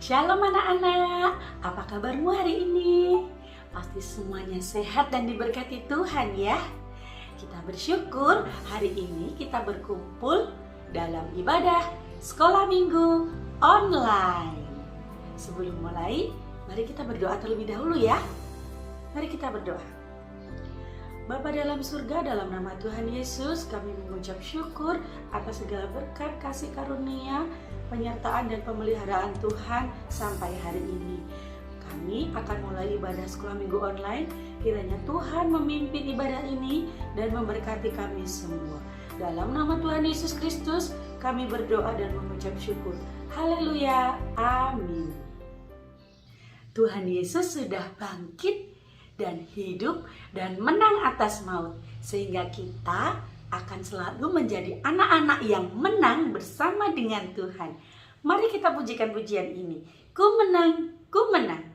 Shalom anak-anak, apa kabarmu hari ini? Pasti semuanya sehat dan diberkati Tuhan ya. Kita bersyukur hari ini kita berkumpul dalam ibadah sekolah minggu online. Sebelum mulai, mari kita berdoa terlebih dahulu ya. Mari kita berdoa. Bapa dalam surga, dalam nama Tuhan Yesus, kami mengucap syukur atas segala berkat, kasih karunia, penyertaan dan pemeliharaan Tuhan sampai hari ini. Kami akan mulai ibadah sekolah minggu online. Kiranya Tuhan memimpin ibadah ini dan memberkati kami semua. Dalam nama Tuhan Yesus Kristus, kami berdoa dan mengucap syukur. Haleluya, amin. Tuhan Yesus sudah bangkit dan hidup dan menang atas maut, sehingga kita akan selalu menjadi anak-anak yang menang bersama dengan Tuhan. Mari kita pujikan pujian ini. Ku menang, ku menang.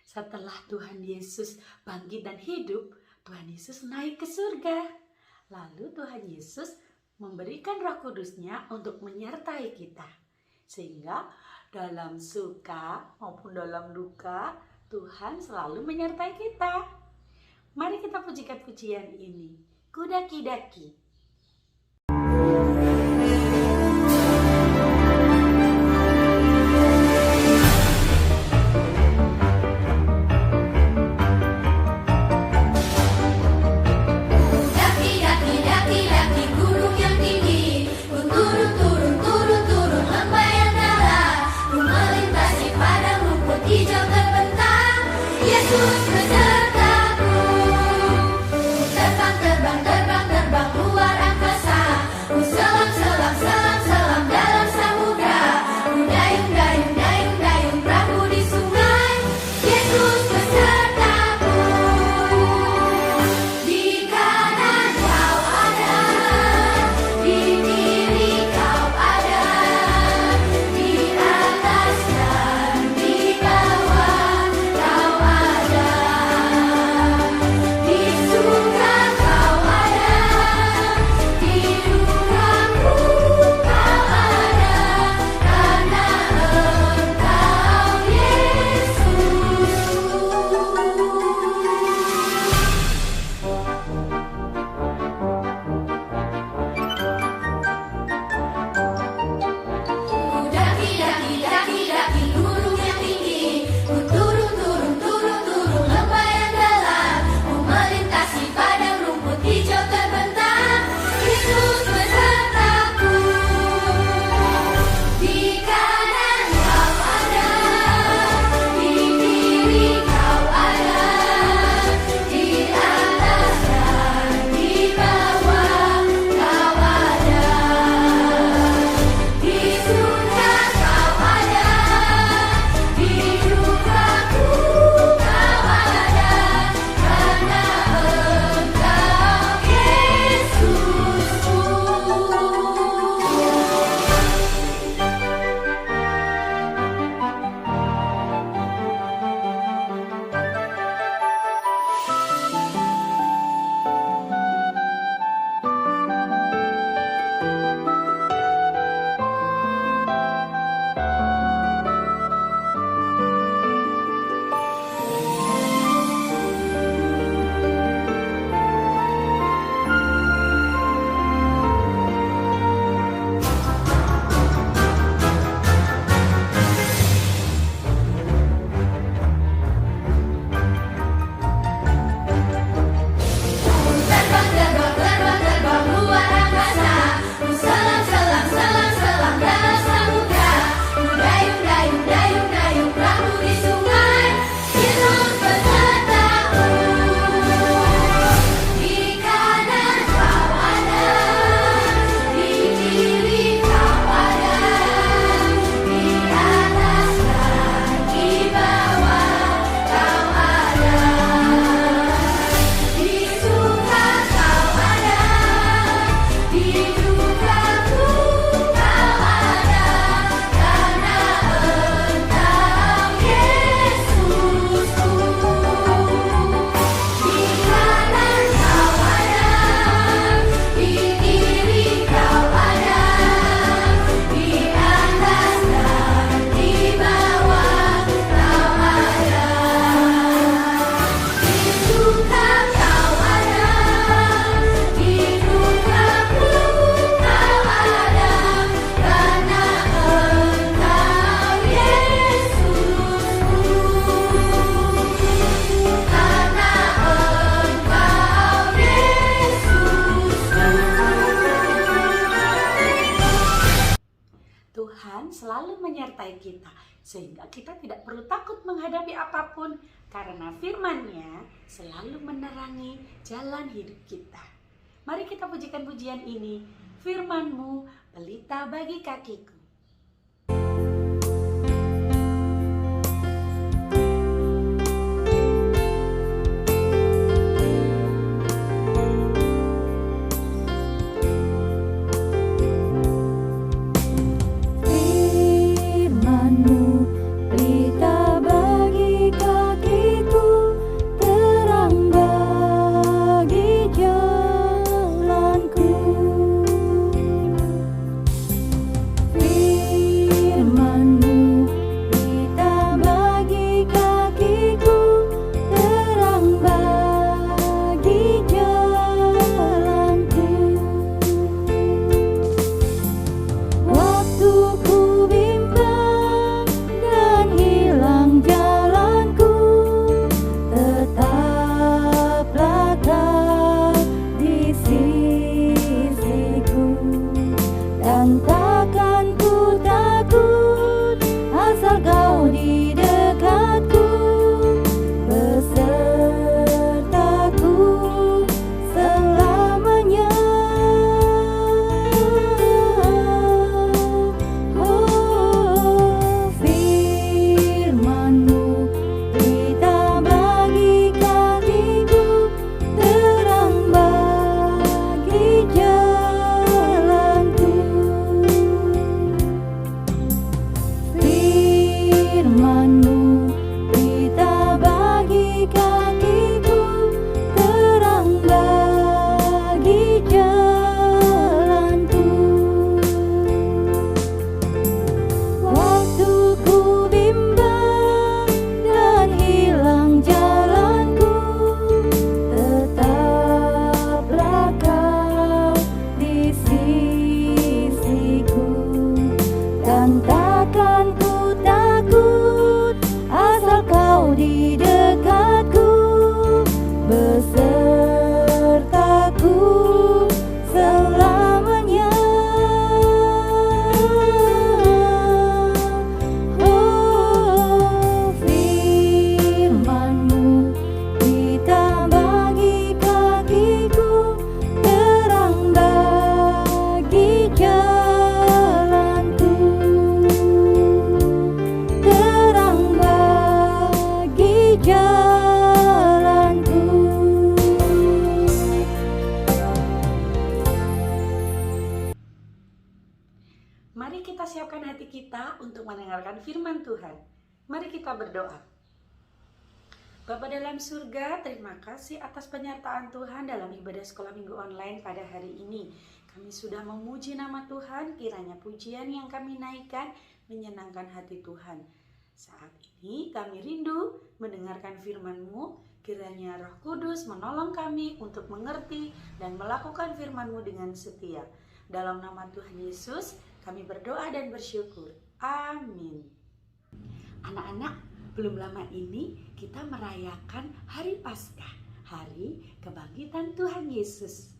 Setelah Tuhan Yesus bangkit dan hidup, Tuhan Yesus naik ke surga. Lalu Tuhan Yesus memberikan Roh Kudus-Nya untuk menyertai kita. Sehingga dalam suka maupun dalam duka, Tuhan selalu menyertai kita. Mari kita pujikan pujian ini. Kudaki-daki. Terbang, terbang, terbang, terbang luar. menguasai kita, sehingga kita tidak perlu takut menghadapi apapun, karena firman-Nya selalu menerangi jalan hidup kita. Mari kita pujikan pujian ini, firman-Mu pelita bagi kakiku. Mari kita siapkan hati kita untuk mendengarkan firman Tuhan. Mari kita berdoa. Bapa dalam surga, terima kasih atas penyertaan Tuhan dalam ibadah sekolah minggu online pada hari ini. Kami sudah memuji nama Tuhan, kiranya pujian yang kami naikkan menyenangkan hati Tuhan. Saat ini kami rindu mendengarkan firman-Mu, kiranya Roh Kudus menolong kami untuk mengerti dan melakukan firman-Mu dengan setia. Dalam nama Tuhan Yesus, kami berdoa dan bersyukur. Amin. Anak-anak, belum lama ini kita merayakan Hari Paskah, Hari Kebangkitan Tuhan Yesus.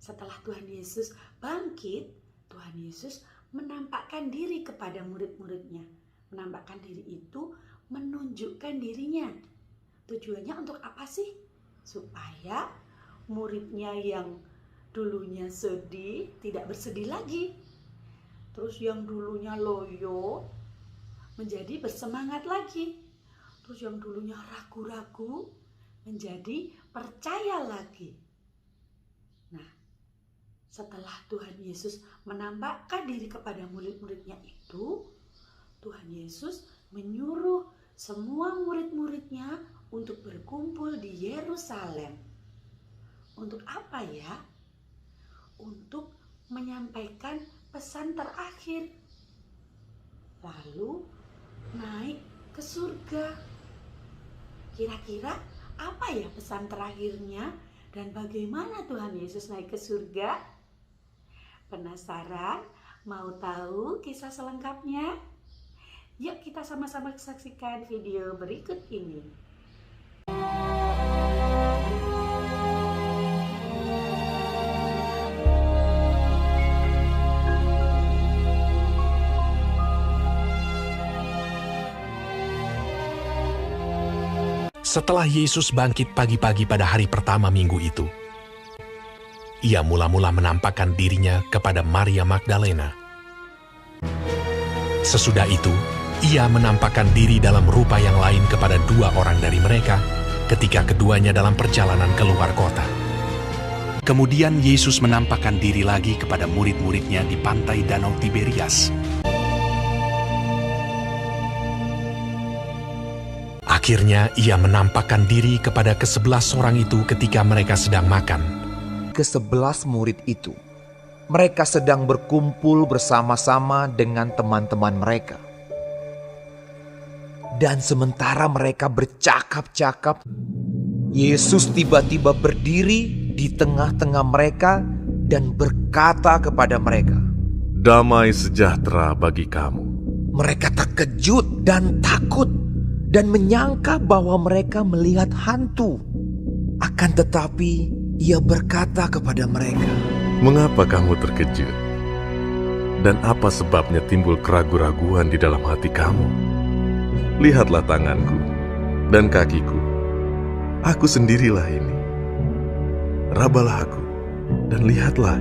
Setelah Tuhan Yesus bangkit, Tuhan Yesus menampakkan diri kepada murid-muridnya. Menampakkan diri itu menunjukkan dirinya. Tujuannya untuk apa sih? Supaya muridnya yang dulunya sedih tidak bersedih lagi. Terus yang dulunya loyo menjadi bersemangat lagi. Terus yang dulunya ragu-ragu menjadi percaya lagi. Nah, setelah Tuhan Yesus menampakkan diri kepada murid-muridnya itu, Tuhan Yesus menyuruh semua murid-muridnya untuk berkumpul di Yerusalem. Untuk apa ya? Untuk menyampaikan pesan terakhir. Lalu naik ke surga. Kira-kira apa ya pesan terakhirnya dan bagaimana Tuhan Yesus naik ke surga? Penasaran? Mau tahu kisah selengkapnya? Yuk kita sama-sama saksikan video berikut ini. Setelah Yesus bangkit pagi-pagi pada hari pertama minggu itu, ia mula-mula menampakkan dirinya kepada Maria Magdalena. Sesudah itu, ia menampakkan diri dalam rupa yang lain kepada 2 orang dari mereka ketika keduanya dalam perjalanan keluar kota. Kemudian Yesus menampakkan diri lagi kepada murid-muridnya di pantai Danau Tiberias. Akhirnya ia menampakkan diri kepada ke-11 orang itu ketika mereka sedang makan. Ke-11 murid itu, mereka sedang berkumpul bersama-sama dengan teman-teman mereka. Dan sementara mereka bercakap-cakap, Yesus tiba-tiba berdiri di tengah-tengah mereka dan berkata kepada mereka, "Damai sejahtera bagi kamu." Mereka terkejut dan takut dan menyangka bahwa mereka melihat hantu. Akan tetapi ia berkata kepada mereka, "Mengapa kamu terkejut? Dan apa sebabnya timbul keraguan-raguan di dalam hati kamu? Lihatlah tanganku dan kakiku. Aku sendirilah ini. Rabalah aku dan lihatlah.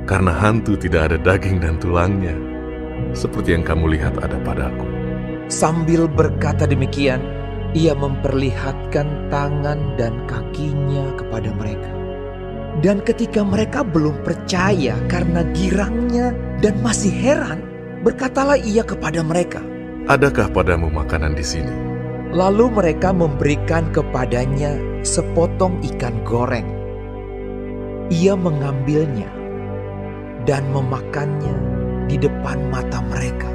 Karena hantu tidak ada daging dan tulangnya, seperti yang kamu lihat ada padaku." Sambil berkata demikian, ia memperlihatkan tangan dan kakinya kepada mereka. Dan ketika mereka belum percaya karena girangnya dan masih heran, berkatalah ia kepada mereka, "Adakah padamu makanan di sini?" Lalu mereka memberikan kepadanya sepotong ikan goreng. Ia mengambilnya dan memakannya di depan mata mereka.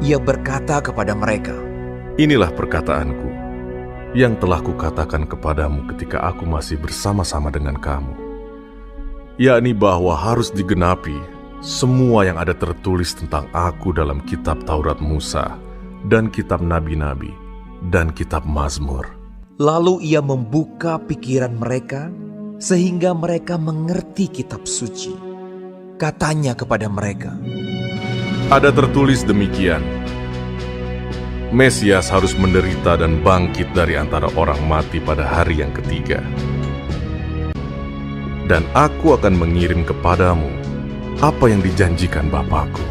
Ia berkata kepada mereka, "Inilah perkataanku yang telah kukatakan kepadamu ketika aku masih bersama-sama dengan kamu, yakni bahwa harus digenapi semua yang ada tertulis tentang aku dalam kitab Taurat Musa dan kitab Nabi-Nabi dan kitab Mazmur." Lalu ia membuka pikiran mereka sehingga mereka mengerti kitab suci. Katanya kepada mereka, Ada tertulis demikian, Mesias harus menderita dan bangkit dari antara orang mati pada hari yang ketiga. Dan aku akan mengirim kepadamu apa yang dijanjikan Bapakku.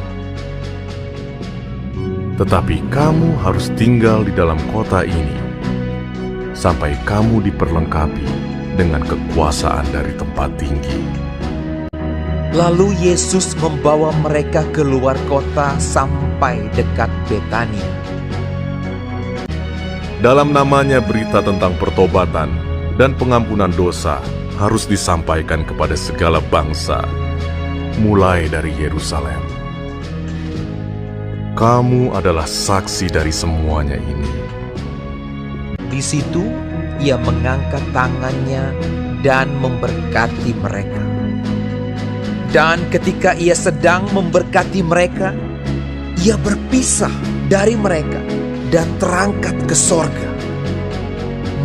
Tetapi kamu harus tinggal di dalam kota ini sampai kamu diperlengkapi dengan kekuasaan dari tempat tinggi. lalu Yesus membawa mereka keluar kota sampai dekat Betania. Dalam namanya berita tentang pertobatan dan pengampunan dosa harus disampaikan kepada segala bangsa, mulai dari Yerusalem. Kamu adalah saksi dari semuanya ini. Di situ ia mengangkat tangannya dan memberkati mereka. Dan ketika ia sedang memberkati mereka, ia berpisah dari mereka dan terangkat ke sorga.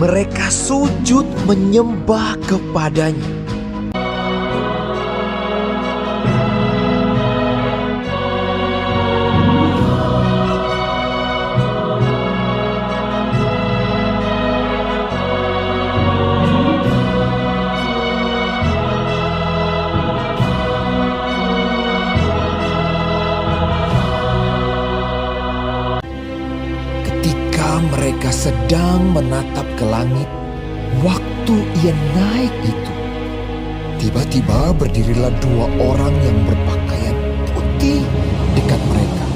Mereka sujud menyembah kepadanya. Mereka sedang menatap ke langit. Waktu ia naik itu, tiba-tiba berdirilah dua orang yang berpakaian putih dekat mereka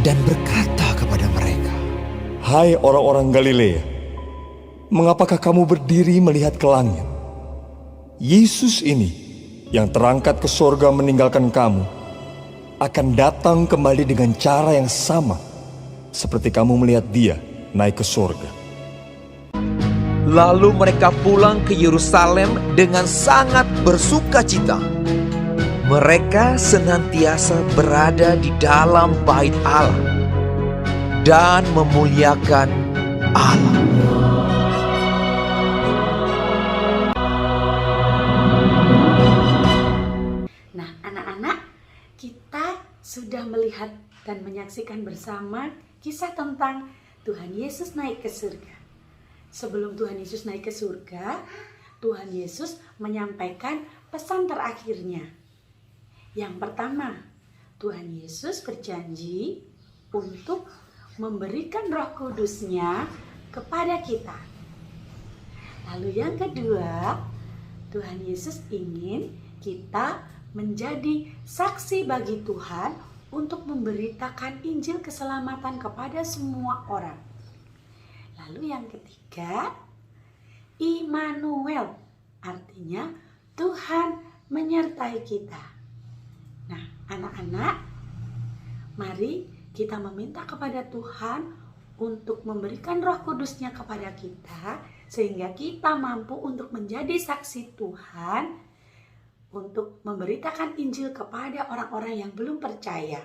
dan berkata kepada mereka, "Hai orang-orang Galilea, mengapakah kamu berdiri melihat ke langit? Yesus ini yang terangkat ke sorga meninggalkan kamu akan datang kembali dengan cara yang sama seperti kamu melihat dia naik ke sorga." Lalu mereka pulang ke Yerusalem dengan sangat bersukacita. Mereka senantiasa berada di dalam bait Allah dan memuliakan Allah. Nah, anak-anak, kita sudah melihat dan menyaksikan bersama kisah tentang Tuhan Yesus naik ke surga. Sebelum Tuhan Yesus naik ke surga, Tuhan Yesus menyampaikan pesan terakhirnya. Yang pertama, Tuhan Yesus berjanji untuk memberikan Roh Kudus-Nya kepada kita. Lalu yang kedua, Tuhan Yesus ingin kita menjadi saksi bagi Tuhan untuk memberitakan Injil keselamatan kepada semua orang. Lalu yang ketiga, Immanuel, artinya Tuhan menyertai kita. Nah, anak-anak, mari kita meminta kepada Tuhan untuk memberikan Roh Kudus-Nya kepada kita, sehingga kita mampu untuk menjadi saksi Tuhan, untuk memberitakan Injil kepada orang-orang yang belum percaya.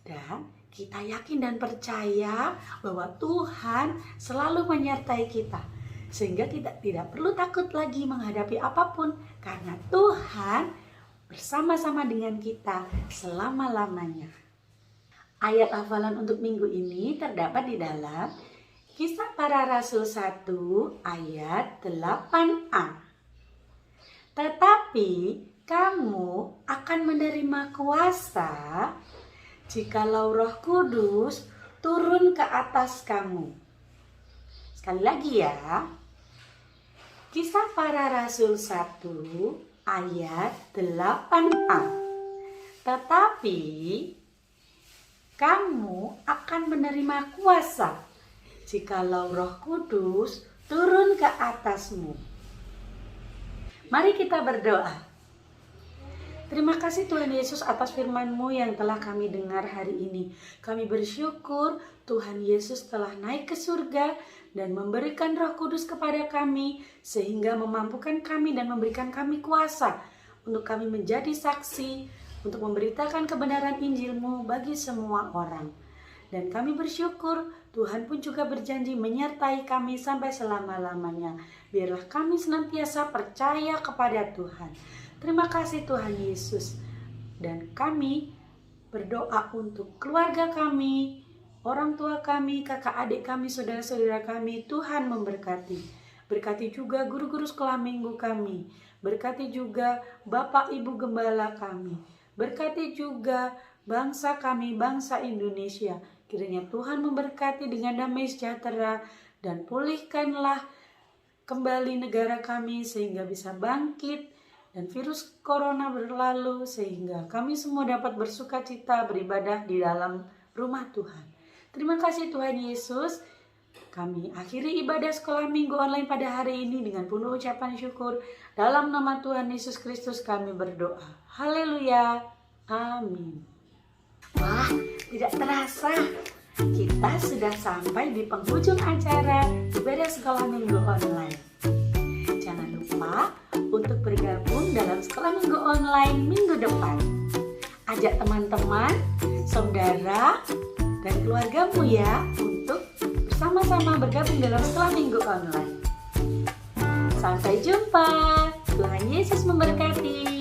Dan kita yakin dan percaya bahwa Tuhan selalu menyertai kita, sehingga kita tidak perlu takut lagi menghadapi apapun, karena Tuhan bersama-sama dengan kita selama-lamanya. Ayat hafalan untuk minggu ini terdapat di dalam Kisah Para Rasul 1 ayat 8a. Tetapi kamu akan menerima kuasa jikalau Roh Kudus turun ke atas kamu. Sekali lagi ya. Kisah Para Rasul 1 ayat 8a. Tetapi kamu akan menerima kuasa jikalau Roh Kudus turun ke atasmu. Mari kita berdoa. Terima kasih Tuhan Yesus atas firman-Mu yang telah kami dengar hari ini. Kami bersyukur Tuhan Yesus telah naik ke surga dan memberikan Roh Kudus kepada kami, sehingga memampukan kami dan memberikan kami kuasa untuk kami menjadi saksi, untuk memberitakan kebenaran Injil-Mu bagi semua orang. Dan kami bersyukur Tuhan pun juga berjanji menyertai kami sampai selama-lamanya. Biarlah kami senantiasa percaya kepada Tuhan. Terima kasih Tuhan Yesus. Dan kami berdoa untuk keluarga kami, orang tua kami, kakak adik kami, saudara-saudara kami. Tuhan memberkati. Berkati juga guru-guru sekolah minggu kami. Berkati juga Bapak Ibu Gembala kami. Berkati juga bangsa kami, bangsa Indonesia. Kiranya Tuhan memberkati dengan damai sejahtera dan pulihkanlah kembali negara kami sehingga bisa bangkit dan virus corona berlalu, sehingga kami semua dapat bersukacita beribadah di dalam rumah Tuhan. Terima kasih Tuhan Yesus. Kami akhiri ibadah sekolah minggu online pada hari ini dengan penuh ucapan syukur. Dalam nama Tuhan Yesus Kristus kami berdoa. Haleluya. Amin. Wah, tidak terasa kita sudah sampai di penghujung acara ibadah sekolah minggu online. Jangan lupa untuk bergabung dalam sekolah minggu online minggu depan. Ajak teman-teman, saudara, dan keluargamu ya untuk bersama-sama bergabung dalam sekolah minggu online. Sampai jumpa. Tuhan Yesus memberkati.